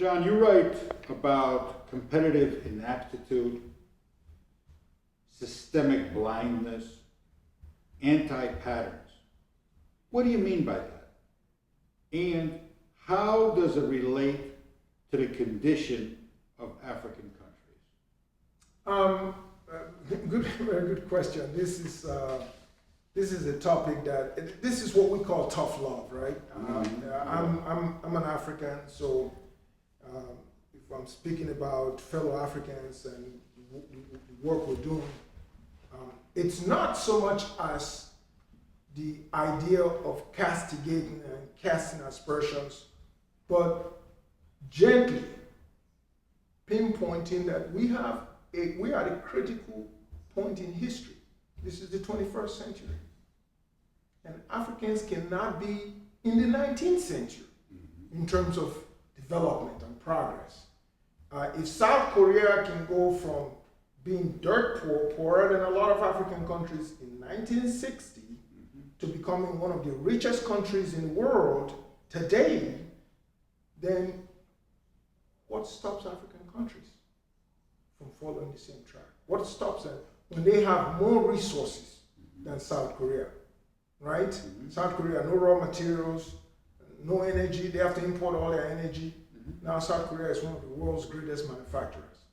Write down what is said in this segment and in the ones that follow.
John, you write about competitive inaptitude, systemic blindness, anti-patterns. What do you mean by that? And how does it relate to the condition of African countries? Very good question. This is a topic that this is what we call tough love, right? I'm an African, so if I'm speaking about fellow Africans and the work we're doing, it's not so much as the idea of castigating and casting aspersions, but gently pinpointing that we are at a critical point in history. This is the 21st century. And Africans cannot be in the 19th century in terms of development and progress. If South Korea can go from being dirt poor, poorer than a lot of African countries in 1960, to becoming one of the richest countries in the world today, then what stops African countries from following the same track? What stops them when they have more resources than South Korea, right? South Korea, no raw materials, no energy, they have to import all their energy. Now South Korea is one of the world's greatest manufacturers.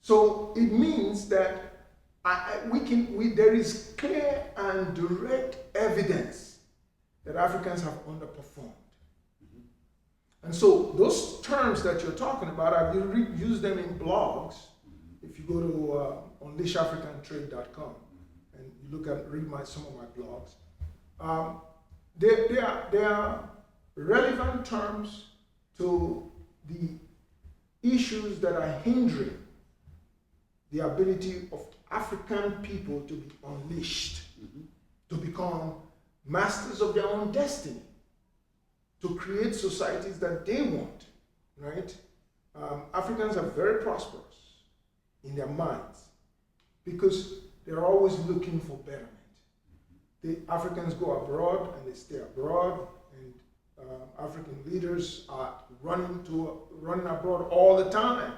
So it means that there is clear and direct evidence that Africans have underperformed. And so those terms that you're talking about, I've used them in blogs. If you go to unleashafricantrade.com and you read some of my blogs, they are relevant terms to the issues that are hindering the ability of African people to be unleashed, to become masters of their own destiny, to create societies that they want, right? Africans are very prosperous in their minds because they're always looking for betterment. The Africans go abroad and they stay abroad, and African leaders are running abroad all the time.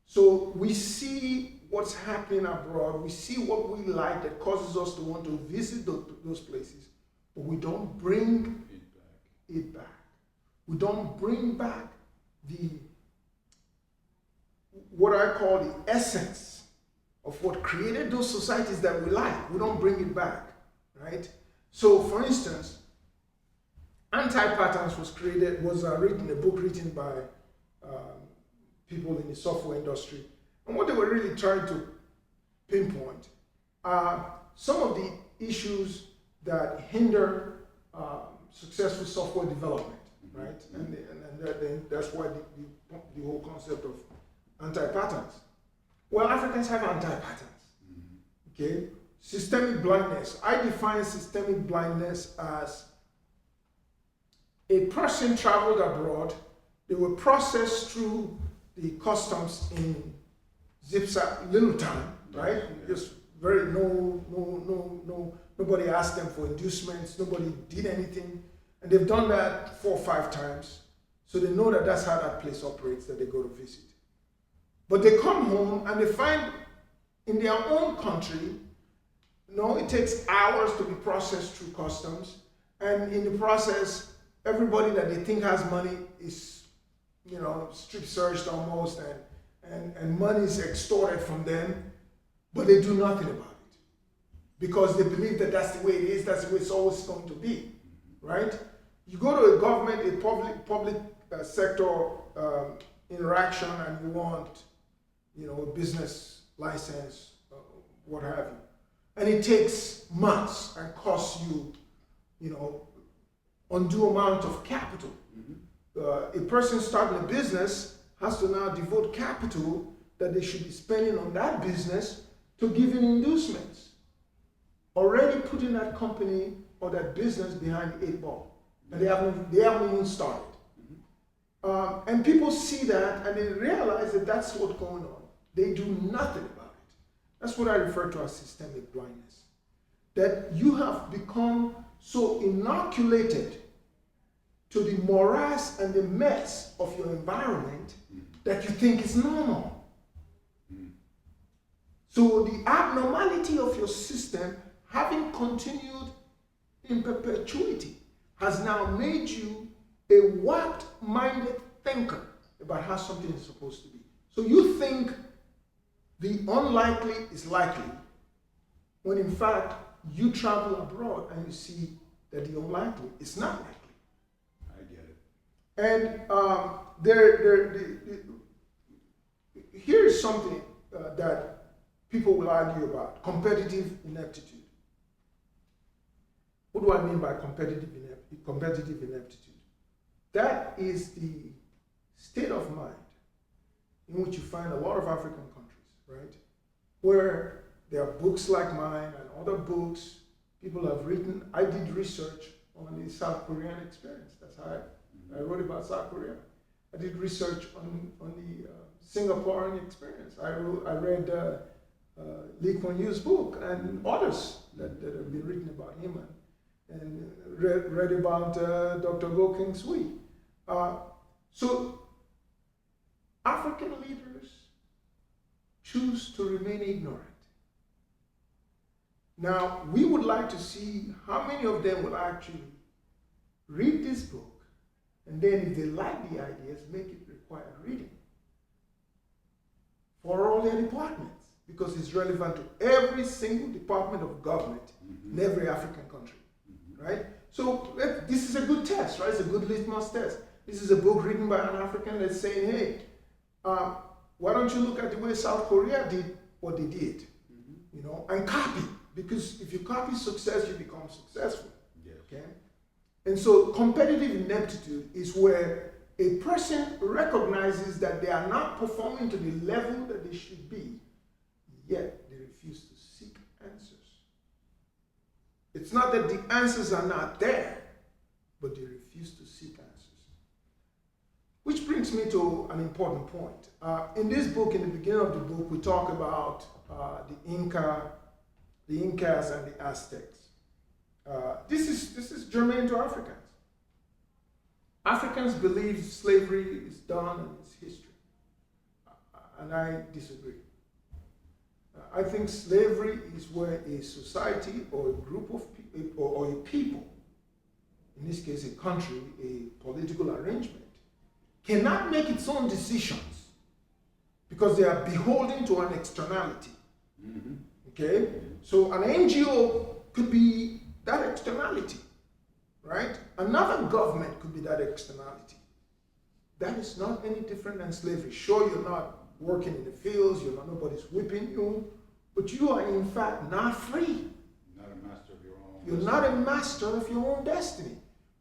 So we see what's happening abroad, we see what we like that causes us to want to visit those places, but we don't bring it back. We don't bring back what I call the essence of what created those societies that we like. We don't bring it back, right? So for instance, Anti-Patterns was written, a book written by people in the software industry. And what they were really trying to pinpoint are some of the issues that hinder successful software development, right? And that's why the whole concept of anti-patterns. Well, Africans have anti-patterns, okay? Systemic blindness. I define systemic blindness as a person traveled abroad, they were processed through the customs in zip-zap, little time, right? Just nobody asked them for inducements, nobody did anything, and they've done that 4 or 5 times, so they know that that's how that place operates that they go to visit. But they come home and they find in their own country, it takes hours to be processed through customs, and in the process, everybody that they think has money is, strip searched almost, and money is extorted from them, but they do nothing about it because they believe that that's the way it is, that's the way it's always going to be, right? You go to a government, a public sector interaction, and you want, a business license, what have you, and it takes months and costs you, undue amount of capital. A person starting a business has to now devote capital that they should be spending on that business to giving inducements, already putting that company or that business behind the 8 ball, and they haven't even started. And people see that and they realize that that's what's going on. They do nothing about it. That's what I refer to as systemic blindness. That you have become so inoculated to the morass and the mess of your environment that you think is normal. So the abnormality of your system, having continued in perpetuity, has now made you a warped-minded thinker about how something is supposed to be. So you think the unlikely is likely, when in fact you travel abroad and you see that the unlikely is not likely. I get it. And here's something that people will argue about: competitive ineptitude. What do I mean by competitive ineptitude? That is the state of mind in which you find a lot of African countries, right? Where there are books like mine and other books people have written. I did research on the South Korean experience. That's how I wrote about South Korea. I did research on the Singaporean experience. I read Lee Kuan Yew's book and others that have been written about him, and read about Dr. Goh Keng Swee. So African leaders choose to remain ignorant. Now, we would like to see how many of them will actually read this book, and then if they like the ideas, make it required reading for all their departments, because it's relevant to every single department of government in every African country, right? So this is a good test, right? It's a good litmus test. This is a book written by an African that's saying, hey, why don't you look at the way South Korea did what they did, you know, and copy. Because if you copy success, you become successful. Yes. Okay? And so competitive ineptitude is where a person recognizes that they are not performing to the level that they should be, yet they refuse to seek answers. It's not that the answers are not there, but they refuse to seek answers. Which brings me to an important point. In this book, in the beginning of the book, we talk about the Incas and the Aztecs. This is germane to Africans. Africans believe slavery is done and it's history. And I disagree. I think slavery is where a society or a group of people, or a people, in this case a country, a political arrangement, cannot make its own decisions because they are beholden to an externality. Okay? So an NGO could be that externality, right? Another government could be that externality. That is not any different than slavery. Sure, you're not working in the fields, nobody's whipping you, but you are in fact not free. Not a master of your own. You're not a master of your own destiny,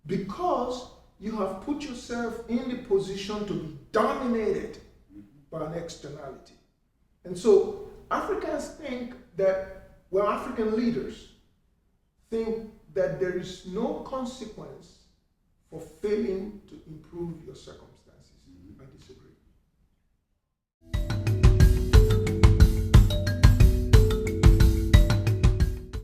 because you have put yourself in the position to be dominated by an externality. And so Africans think that, well, African leaders think that there is no consequence for failing to improve your circumstances.